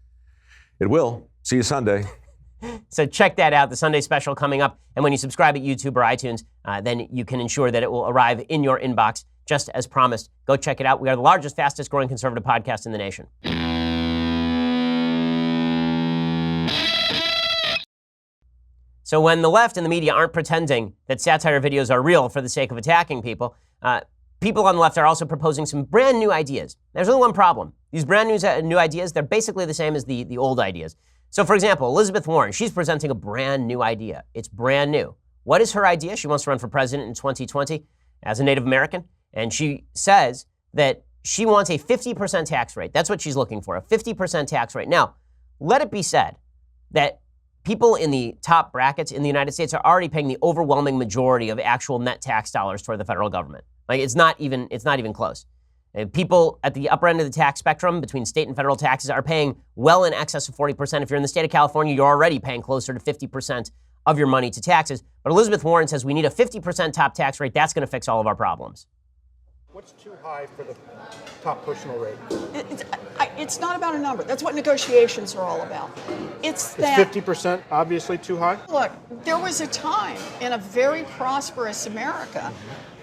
It will. See you Sunday. So check that out, the Sunday special coming up. And when you subscribe at YouTube or iTunes, then you can ensure that it will arrive in your inbox just as promised. Go check it out. We are the largest, fastest growing conservative podcast in the nation. So when the left and the media aren't pretending that satire videos are real for the sake of attacking people, people on the left are also proposing some brand new ideas. There's only one problem. These brand new ideas, they're basically the same as the old ideas. So for example, Elizabeth Warren, she's presenting a brand new idea. It's brand new. What is her idea? She wants to run for president in 2020 as a Native American. And she says that she wants a 50% tax rate. That's what she's looking for, a 50% tax rate. Now, let it be said that people in the top brackets in the United States are already paying the overwhelming majority of actual net tax dollars toward the federal government. Like it's not even close. People at the upper end of the tax spectrum between state and federal taxes are paying well in excess of 40%. If you're in the state of California, you're already paying closer to 50% of your money to taxes. But Elizabeth Warren says we need a 50% top tax rate. That's going to fix all of our problems. What's too high for the top personal rate? It's not about a number. That's what negotiations are all about. It's that... Is 50% obviously too high? Look, there was a time in a very prosperous America,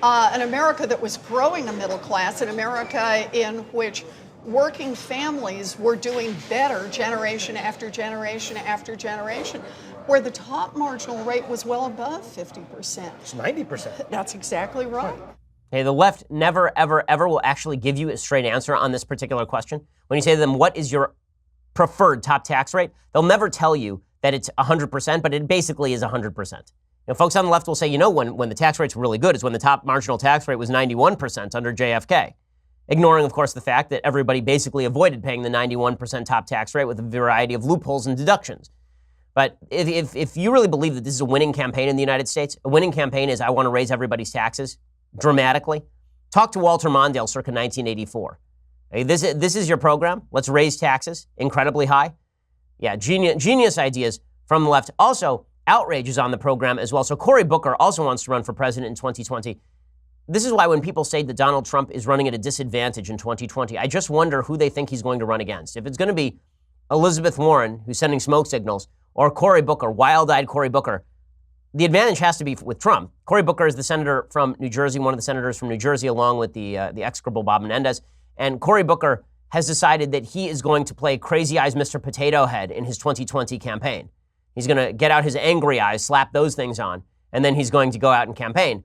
an America that was growing a middle class, an America in which working families were doing better generation after generation after generation, where the top marginal rate was well above 50%. It's 90%. That's exactly right. Okay, the left never, ever, ever will actually give you a straight answer on this particular question. When you say to them, what is your preferred top tax rate? They'll never tell you that it's 100%, but it basically is 100%. Folks on the left will say, when the tax rate's really good is when the top marginal tax rate was 91% under JFK. Ignoring, of course, the fact that everybody basically avoided paying the 91% top tax rate with a variety of loopholes and deductions. But if you really believe that this is a winning campaign in the United States, a winning campaign is I want to raise everybody's taxes dramatically, talk to Walter Mondale circa 1984. Hey, this is your program. Let's raise taxes incredibly high. Yeah, genius ideas from the left. Also, outrage is on the program as well. So Cory Booker also wants to run for president in 2020. This is why when people say that Donald Trump is running at a disadvantage in 2020, I just wonder who they think he's going to run against. If it's going to be Elizabeth Warren, who's sending smoke signals, or Cory Booker, wild-eyed Cory Booker, the advantage has to be with Trump. Cory Booker is the senator from New Jersey, one of the senators from New Jersey, along with the execrable Bob Menendez. And Cory Booker has decided that he is going to play Crazy Eyes Mr. Potato Head in his 2020 campaign. He's going to get out his angry eyes, slap those things on, and then he's going to go out and campaign.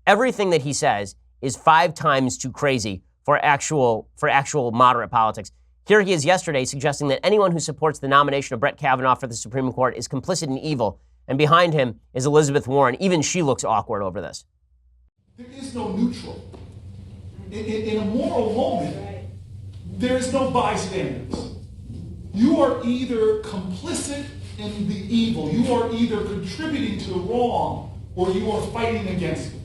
Everything that he says is 5 times too crazy for actual moderate politics. Here he is yesterday suggesting that anyone who supports the nomination of Brett Kavanaugh for the Supreme Court is complicit in evil. And behind him is Elizabeth Warren. Even she looks awkward over this. There is no neutral. In a moral moment, there is no bystanders. You are either complicit in the evil, you are either contributing to the wrong, or you are fighting against it.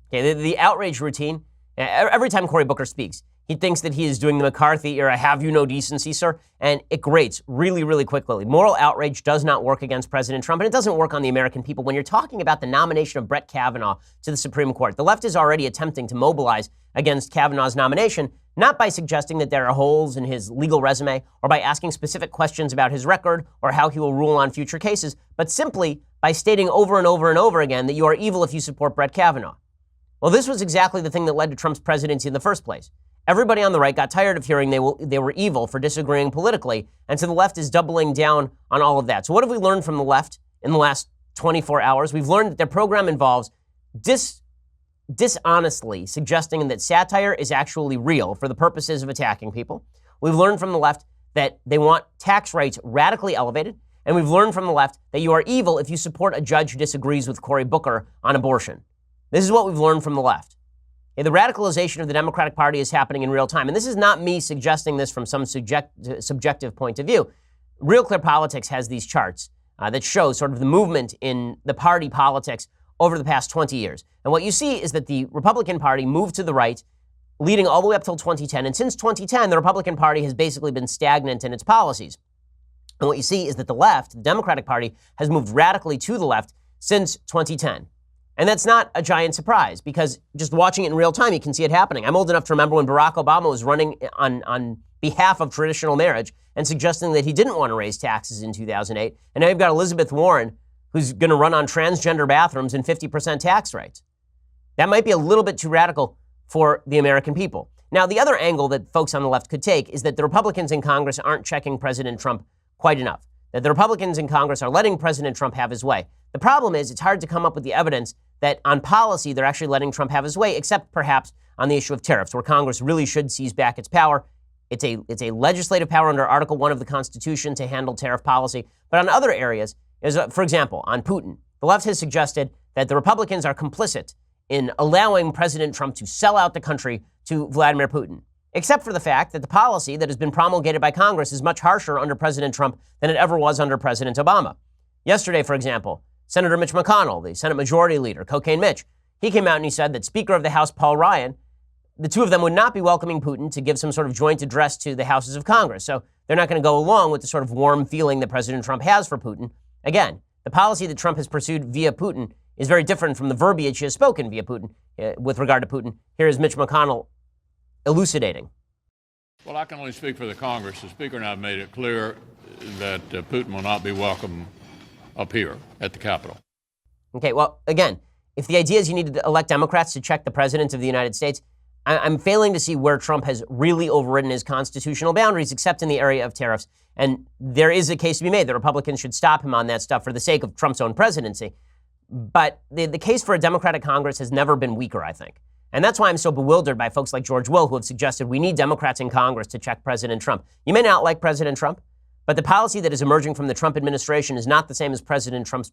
Okay, the outrage routine, every time Cory Booker speaks, he thinks that he is doing the McCarthy era, have you no decency, sir? And it grates really, really quickly. Moral outrage does not work against President Trump, and it doesn't work on the American people. When you're talking about the nomination of Brett Kavanaugh to the Supreme Court, the left is already attempting to mobilize against Kavanaugh's nomination, not by suggesting that there are holes in his legal resume or by asking specific questions about his record or how he will rule on future cases, but simply by stating over and over and over again that you are evil if you support Brett Kavanaugh. Well, this was exactly the thing that led to Trump's presidency in the first place. Everybody on the right got tired of hearing they were evil for disagreeing politically, and so the left is doubling down on all of that. So what have we learned from the left in the last 24 hours? We've learned that their program involves dishonestly suggesting that satire is actually real for the purposes of attacking people. We've learned from the left that they want tax rates radically elevated, and we've learned from the left that you are evil if you support a judge who disagrees with Cory Booker on abortion. This is what we've learned from the left. The radicalization of the Democratic Party is happening in real time. And this is not me suggesting this from some subjective point of view. Real Clear Politics has these charts that show sort of the movement in the party politics over the past 20 years. And what you see is that the Republican Party moved to the right, leading all the way up till 2010. And since 2010, the Republican Party has basically been stagnant in its policies. And what you see is that the left, the Democratic Party, has moved radically to the left since 2010. And that's not a giant surprise because just watching it in real time, you can see it happening. I'm old enough to remember when Barack Obama was running on behalf of traditional marriage and suggesting that he didn't want to raise taxes in 2008. And now you've got Elizabeth Warren, who's going to run on transgender bathrooms and 50% tax rates. That might be a little bit too radical for the American people. Now, the other angle that folks on the left could take is that the Republicans in Congress aren't checking President Trump quite enough, that the Republicans in Congress are letting President Trump have his way. The problem is it's hard to come up with the evidence that on policy they're actually letting Trump have his way, except perhaps on the issue of tariffs, where Congress really should seize back its power. It's a legislative power under Article 1 of the Constitution to handle tariff policy. But on other areas, for example, on Putin, the left has suggested that the Republicans are complicit in allowing President Trump to sell out the country to Vladimir Putin, except for the fact that the policy that has been promulgated by Congress is much harsher under President Trump than it ever was under President Obama. Yesterday, for example, Senator Mitch McConnell, the Senate Majority Leader, Cocaine Mitch, he came out and he said that Speaker of the House Paul Ryan, the two of them would not be welcoming Putin to give some sort of joint address to the houses of Congress. So they're not going to go along with the sort of warm feeling that President Trump has for Putin. Again, the policy that Trump has pursued via Putin is very different from the verbiage he has spoken via Putin with regard to Putin. Here is Mitch McConnell elucidating. Well, I can only speak for the Congress. The Speaker and I have made it clear that Putin will not be welcome up here at the Capitol. Okay, well, again, if the idea is you need to elect Democrats to check the President of the United States, I'm failing to see where Trump has really overridden his constitutional boundaries, except in the area of tariffs. And there is a case to be made that Republicans should stop him on that stuff for the sake of Trump's own presidency. But the case for a Democratic Congress has never been weaker, I think. And that's why I'm so bewildered by folks like George Will, who have suggested we need Democrats in Congress to check President Trump. You may not like President Trump, but the policy that is emerging from the Trump administration is not the same as President Trump's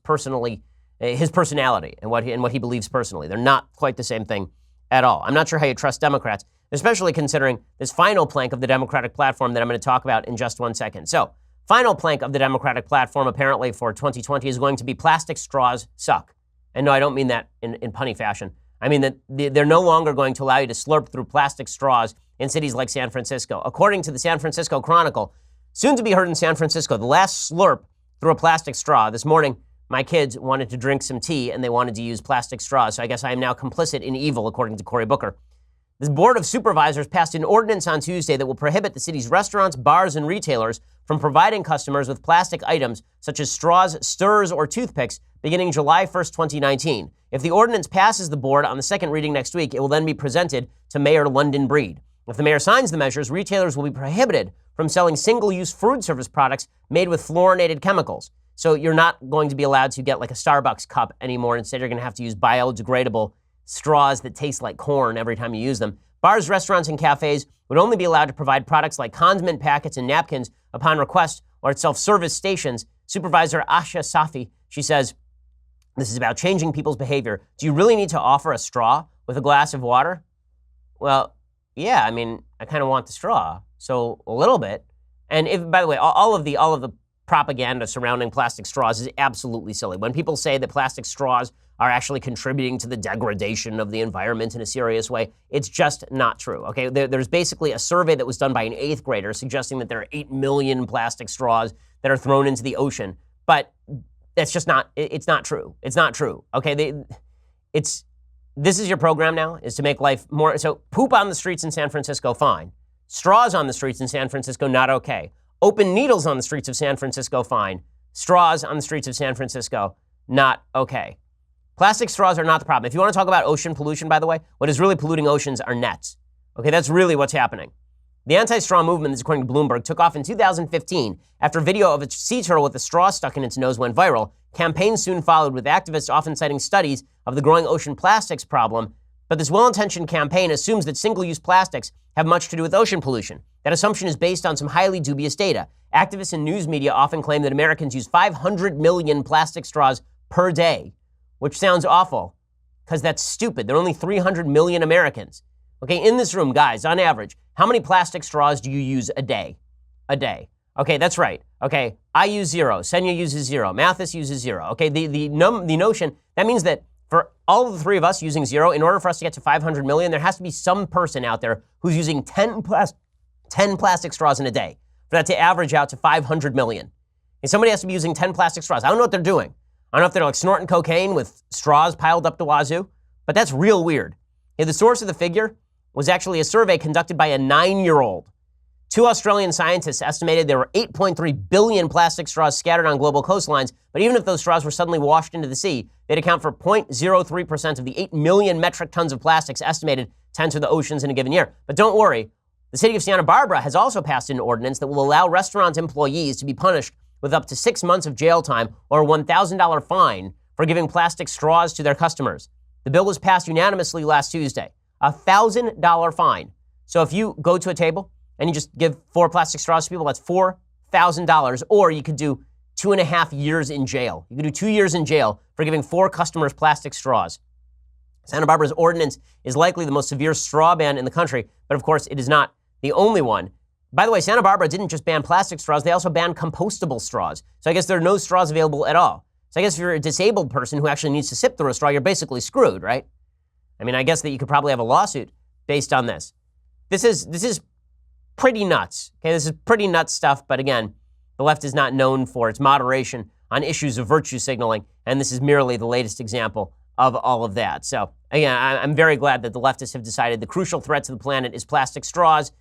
his personality and what he believes personally. They're not quite the same thing at all. I'm not sure how you trust Democrats, especially considering this final plank of the Democratic platform that I'm going to talk about in just 1 second. So, final plank of the Democratic platform apparently for 2020 is going to be plastic straws suck. And no, I don't mean that in punny fashion. I mean that they're no longer going to allow you to slurp through plastic straws in cities like San Francisco. According to the San Francisco Chronicle, soon to be heard in San Francisco, the last slurp through a plastic straw. This morning, my kids wanted to drink some tea and they wanted to use plastic straws. So I guess I am now complicit in evil, according to Cory Booker. The Board of Supervisors passed an ordinance on Tuesday that will prohibit the city's restaurants, bars, and retailers from providing customers with plastic items such as straws, stirrers, or toothpicks beginning July 1st, 2019. If the ordinance passes the board on the second reading next week, it will then be presented to Mayor London Breed. If the mayor signs the measures, retailers will be prohibited from selling single-use food service products made with fluorinated chemicals. So you're not going to be allowed to get like a Starbucks cup anymore. Instead, you're going to have to use biodegradable straws that taste like corn every time you use them. Bars, restaurants, and cafes would only be allowed to provide products like condiment packets and napkins upon request or at self-service stations. Supervisor Asha Safi, she says, this is about changing people's behavior. Do you really need to offer a straw with a glass of water? Well, yeah, I mean, I kind of want the straw, so a little bit. And if, by the way, all of the propaganda surrounding plastic straws is absolutely silly. When people say that plastic straws are actually contributing to the degradation of the environment in a serious way, it's just not true, okay? There's basically a survey that was done by an 8th grader suggesting that there are 8 million plastic straws that are thrown into the ocean, but that's just not, it's not true. It's not true, okay? This is your program now, is to make life more, so poop on the streets in San Francisco, fine. Straws on the streets in San Francisco, not okay. Open needles on the streets of San Francisco, fine. Straws on the streets of San Francisco, not okay. Plastic straws are not the problem. If you want to talk about ocean pollution, by the way, what is really polluting oceans are nets. Okay, that's really what's happening. The anti-straw movement, according to Bloomberg, took off in 2015 after video of a sea turtle with a straw stuck in its nose went viral. Campaigns soon followed, with activists often citing studies of the growing ocean plastics problem. But this well-intentioned campaign assumes that single-use plastics have much to do with ocean pollution. That assumption is based on some highly dubious data. Activists and news media often claim that Americans use 500 million plastic straws per day, which sounds awful, because that's stupid. There are only 300 million Americans. Okay, in this room, guys, on average, how many plastic straws do you use a day? A day. Okay, that's right. Okay, I use 0. Senya uses 0. Mathis uses 0. Okay, the notion, that means that for all of the 3 of us using 0, in order for us to get to 500 million, there has to be some person out there who's using 10 plastic straws in a day for that to average out to 500 million. And somebody has to be using 10 plastic straws. I don't know what they're doing. I don't know if they're like snorting cocaine with straws piled up to wazoo, but that's real weird. And the source of the figure was actually a survey conducted by a 9-year-old. 2 Australian scientists estimated there were 8.3 billion plastic straws scattered on global coastlines, but even if those straws were suddenly washed into the sea, they'd account for 0.03% of the 8 million metric tons of plastics estimated to enter the oceans in a given year. But don't worry, the city of Santa Barbara has also passed an ordinance that will allow restaurant employees to be punished with up to 6 months of jail time or a $1,000 fine for giving plastic straws to their customers. The bill was passed unanimously last Tuesday. A $1,000 fine. So if you go to a table and you just give 4 plastic straws to people, that's $4,000. Or you could do 2.5 years in jail. You could do 2 years in jail for giving 4 customers plastic straws. Santa Barbara's ordinance is likely the most severe straw ban in the country, but of course it is not the only one. By the way, Santa Barbara didn't just ban plastic straws, they also banned compostable straws. So I guess there are no straws available at all. So I guess if you're a disabled person who actually needs to sip through a straw, you're basically screwed, right? I mean, I guess that you could probably have a lawsuit based on this. This is pretty nuts. Okay, this is pretty nuts stuff, but again, the left is not known for its moderation on issues of virtue signaling, and this is merely the latest example of all of that. So again, I'm very glad that the leftists have decided the crucial threat to the planet is plastic straws,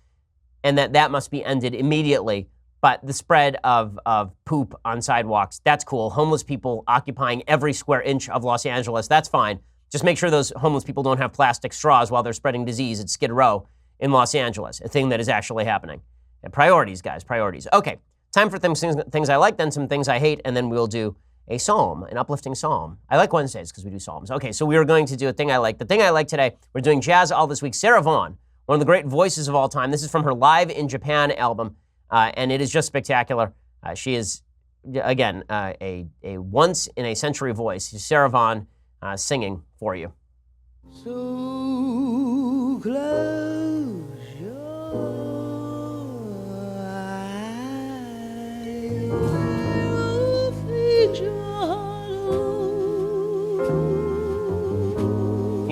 and that must be ended immediately. But the spread of poop on sidewalks, that's cool. Homeless people occupying every square inch of Los Angeles, that's fine. Just make sure those homeless people don't have plastic straws while they're spreading disease at Skid Row in Los Angeles, a thing that is actually happening. And priorities, guys, priorities. Okay, time for things I like, then some things I hate, and then we'll do a psalm, an uplifting psalm. I like Wednesdays because we do psalms. Okay, so we are going to do a thing I like. The thing I like today, we're doing jazz all this week. Sarah Vaughan, one of the great voices of all time. This is from her Live in Japan album, and it is just spectacular. She is, again, a once-in-a-century voice. Sarah Vaughan singing for you. So close your eyes, feed your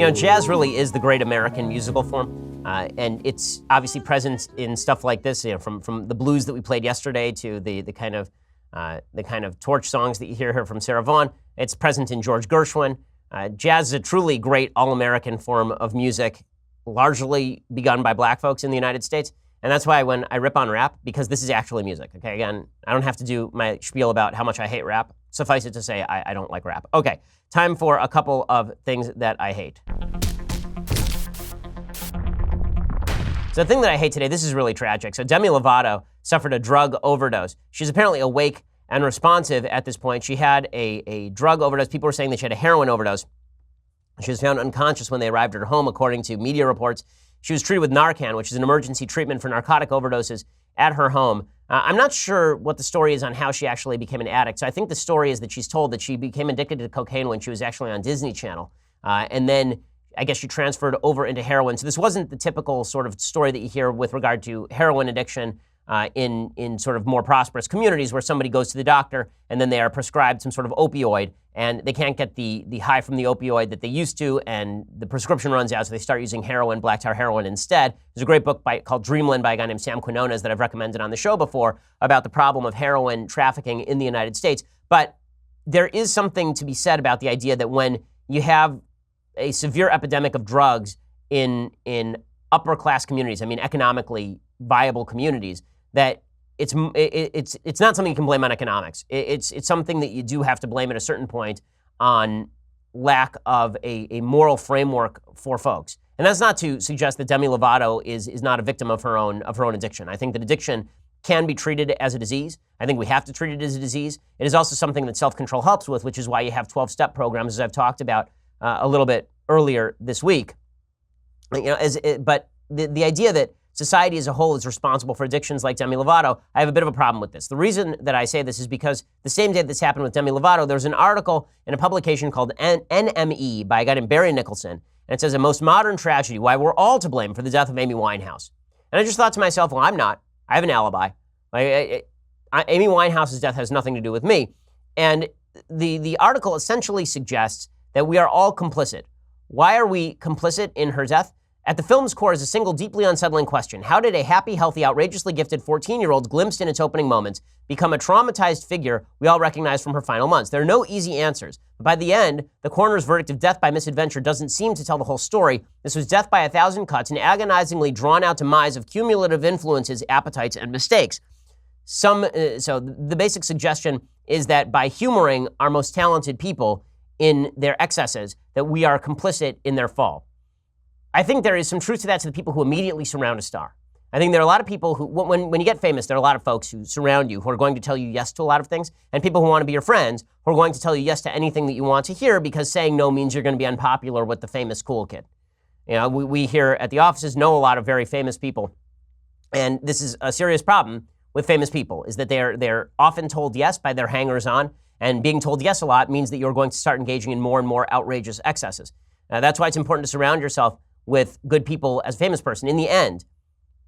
You know, jazz really is the great American musical form, and it's obviously present in stuff like this. You know, from the blues that we played yesterday to the kind of torch songs that you hear here from Sarah Vaughan. It's present in George Gershwin. Jazz is a truly great all-American form of music, largely begun by black folks in the United States. And that's why when I rip on rap, because this is actually music, okay? Again, I don't have to do my spiel about how much I hate rap. Suffice it to say, I don't like rap. Okay, time for a couple of things that I hate. So the thing that I hate today, this is really tragic. So Demi Lovato suffered a drug overdose. She's apparently awake and responsive at this point. She had a drug overdose. People were saying that she had a heroin overdose. She was found unconscious when they arrived at her home, according to media reports. She was treated with Narcan, which is an emergency treatment for narcotic overdoses, at her home. I'm not sure what the story is on how she actually became an addict. So I think the story is that she's told that she became addicted to cocaine when she was actually on Disney Channel. And then I guess she transferred over into heroin. So this wasn't the typical sort of story that you hear with regard to heroin addiction in sort of more prosperous communities where somebody goes to the doctor and then they are prescribed some sort of opioid and they can't get the high from the opioid that they used to, and the prescription runs out, so they start using heroin, black tar heroin instead. There's a great book called Dreamland by a guy named Sam Quinones that I've recommended on the show before about the problem of heroin trafficking in the United States. But there is something to be said about the idea that when you have a severe epidemic of drugs in upper class communities, I mean economically viable communities, that it's not something you can blame on economics. It's something that you do have to blame at a certain point on lack of a moral framework for folks. And that's not to suggest that Demi Lovato is not a victim of her own addiction. I think that addiction can be treated as a disease. I think we have to treat it as a disease. It is also something that self-control helps with, which is why you have 12-step programs, as I've talked about a little bit earlier this week. But the idea that society as a whole is responsible for addictions like Demi Lovato, I have a bit of a problem with this. The reason that I say this is because the same day this happened with Demi Lovato, there's an article in a publication called NME by a guy named Barry Nicholson, and it says, "A most modern tragedy, why we're all to blame for the death of Amy Winehouse." And I just thought to myself, well, I'm not. I have an alibi. Amy Winehouse's death has nothing to do with me. And the article essentially suggests that we are all complicit. Why are we complicit in her death? At the film's core is a single deeply unsettling question. How did a happy, healthy, outrageously gifted 14-year-old glimpsed in its opening moments become a traumatized figure we all recognize from her final months? There are no easy answers. But by the end, the coroner's verdict of death by misadventure doesn't seem to tell the whole story. This was death by 1,000 cuts, an agonizingly drawn-out demise of cumulative influences, appetites, and mistakes. So the basic suggestion is that by humoring our most talented people in their excesses, that we are complicit in their fall. I think there is some truth to that to the people who immediately surround a star. I think there are a lot of people who, when you get famous, there are a lot of folks who surround you who are going to tell you yes to a lot of things, and people who want to be your friends who are going to tell you yes to anything that you want to hear because saying no means you're going to be unpopular with the famous cool kid. You know, we here at the offices know a lot of very famous people, and this is a serious problem with famous people, is that they're often told yes by their hangers-on, and being told yes a lot means that you're going to start engaging in more and more outrageous excesses. That's why it's important to surround yourself with good people as a famous person. In the end,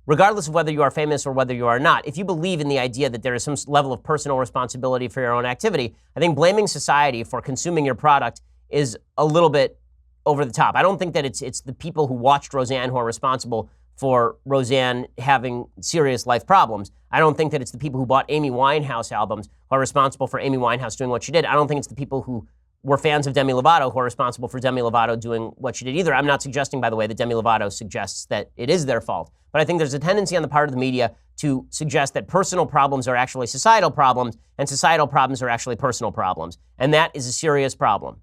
regardless of whether you are famous or whether you are not, if you believe in the idea that there is some level of personal responsibility for your own activity, I think blaming society for consuming your product is a little bit over the top. I don't think that it's the people who watched Roseanne who are responsible for Roseanne having serious life problems. I don't think that it's the people who bought Amy Winehouse albums who are responsible for Amy Winehouse doing what she did. I don't think it's the people who were fans of Demi Lovato who are responsible for Demi Lovato doing what she did either. I'm not suggesting, by the way, that Demi Lovato suggests that it is their fault. But I think there's a tendency on the part of the media to suggest that personal problems are actually societal problems and societal problems are actually personal problems. And that is a serious problem.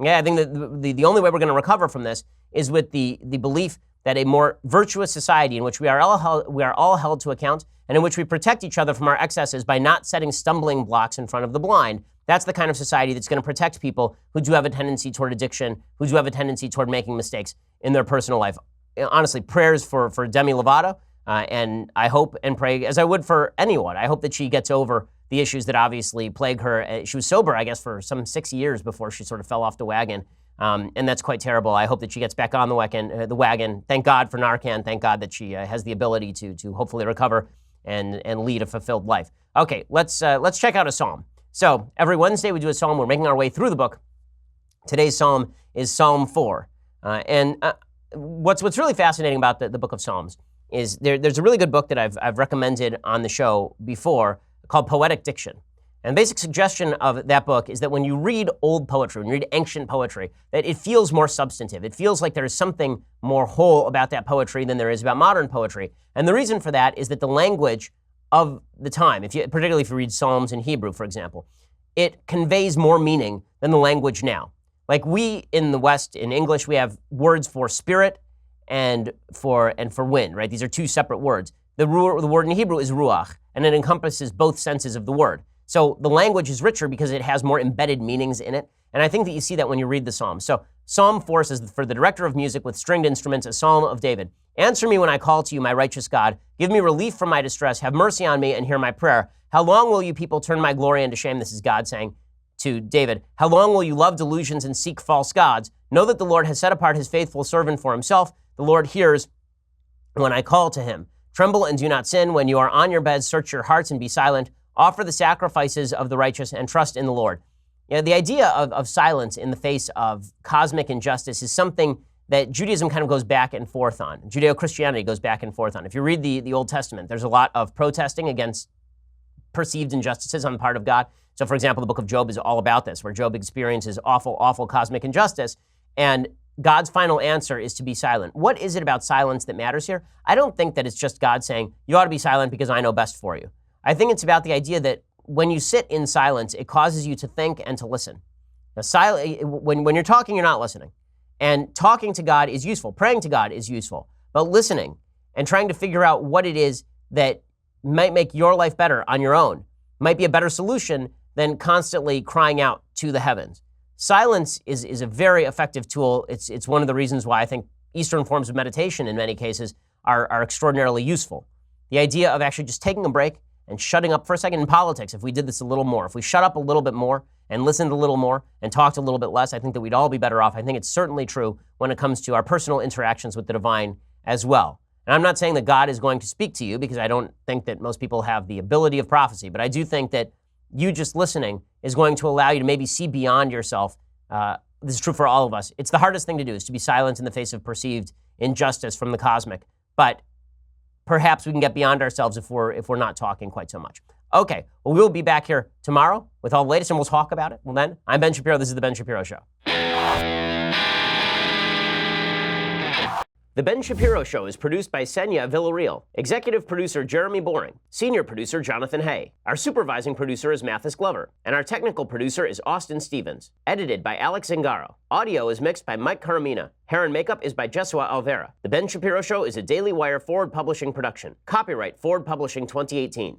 Yeah, I think that the only way we're going to recover from this is with the belief that a more virtuous society in which we are all held to account and in which we protect each other from our excesses by not setting stumbling blocks in front of the blind. That's the kind of society that's going to protect people who do have a tendency toward addiction, who do have a tendency toward making mistakes in their personal life. Honestly, prayers for Demi Lovato, and I hope and pray, as I would for anyone, I hope that she gets over the issues that obviously plague her. She was sober, I guess, for some 6 years before she sort of fell off the wagon, and that's quite terrible. I hope that she gets back on the wagon. Thank God for Narcan. Thank God that she has the ability to hopefully recover and lead a fulfilled life. Okay, let's check out a psalm. So every Wednesday we do a psalm. We're making our way through the book. Today's psalm is Psalm 4. What's really fascinating about the book of Psalms is there's a really good book that I've recommended on the show before called Poetic Diction. And the basic suggestion of that book is that when you read old poetry, when you read ancient poetry, that it feels more substantive. It feels like there is something more whole about that poetry than there is about modern poetry. And the reason for that is that the language of the time, particularly if you read Psalms in Hebrew, for example, it conveys more meaning than the language now. Like we in the West, in English, we have words for spirit and for wind, right? These are two separate words. The word in Hebrew is ruach, and it encompasses both senses of the word. So the language is richer because it has more embedded meanings in it. And I think that you see that when you read the Psalms. So Psalm 4 says, for the director of music with stringed instruments, a psalm of David. Answer me when I call to you, my righteous God. Give me relief from my distress. Have mercy on me and hear my prayer. How long will you people turn my glory into shame? This is God saying to David. How long will you love delusions and seek false gods? Know that the Lord has set apart his faithful servant for himself. The Lord hears when I call to him. Tremble and do not sin. When you are on your beds, search your hearts and be silent. Offer the sacrifices of the righteous and trust in the Lord. You know, the idea of silence in the face of cosmic injustice is something that Judaism kind of goes back and forth on. Judeo-Christianity goes back and forth on. If you read the Old Testament, there's a lot of protesting against perceived injustices on the part of God. So, for example, the book of Job is all about this, where Job experiences awful, awful cosmic injustice. And God's final answer is to be silent. What is it about silence that matters here? I don't think that it's just God saying, you ought to be silent because I know best for you. I think it's about the idea that when you sit in silence, it causes you to think and to listen. Now, when you're talking, you're not listening. And talking to God is useful. Praying to God is useful. But listening and trying to figure out what it is that might make your life better on your own might be a better solution than constantly crying out to the heavens. Silence is a very effective tool. It's one of the reasons why I think Eastern forms of meditation in many cases are extraordinarily useful. The idea of actually just taking a break and shutting up for a second. In politics, if we did this a little more, if we shut up a little bit more and listened a little more and talked a little bit less, I think that we'd all be better off. I think it's certainly true when it comes to our personal interactions with the divine as well. And I'm not saying that God is going to speak to you, because I don't think that most people have the ability of prophecy, but I do think that you just listening is going to allow you to maybe see beyond yourself. This is true for all of us. It's the hardest thing to do, is to be silent in the face of perceived injustice from the cosmic. But perhaps we can get beyond ourselves if we're not talking quite so much. Okay, well, we'll be back here tomorrow with all the latest, and we'll talk about it. Well, then, I'm Ben Shapiro. This is The Ben Shapiro Show. The Ben Shapiro Show is produced by Senya Villarreal, executive producer Jeremy Boring, senior producer Jonathan Hay. Our supervising producer is Mathis Glover, and our technical producer is Austin Stevens. Edited by Alex Zingaro. Audio is mixed by Mike Caramina. Hair and makeup is by Jesua Alvera. The Ben Shapiro Show is a Daily Wire Forward Publishing production. Copyright Forward Publishing 2018.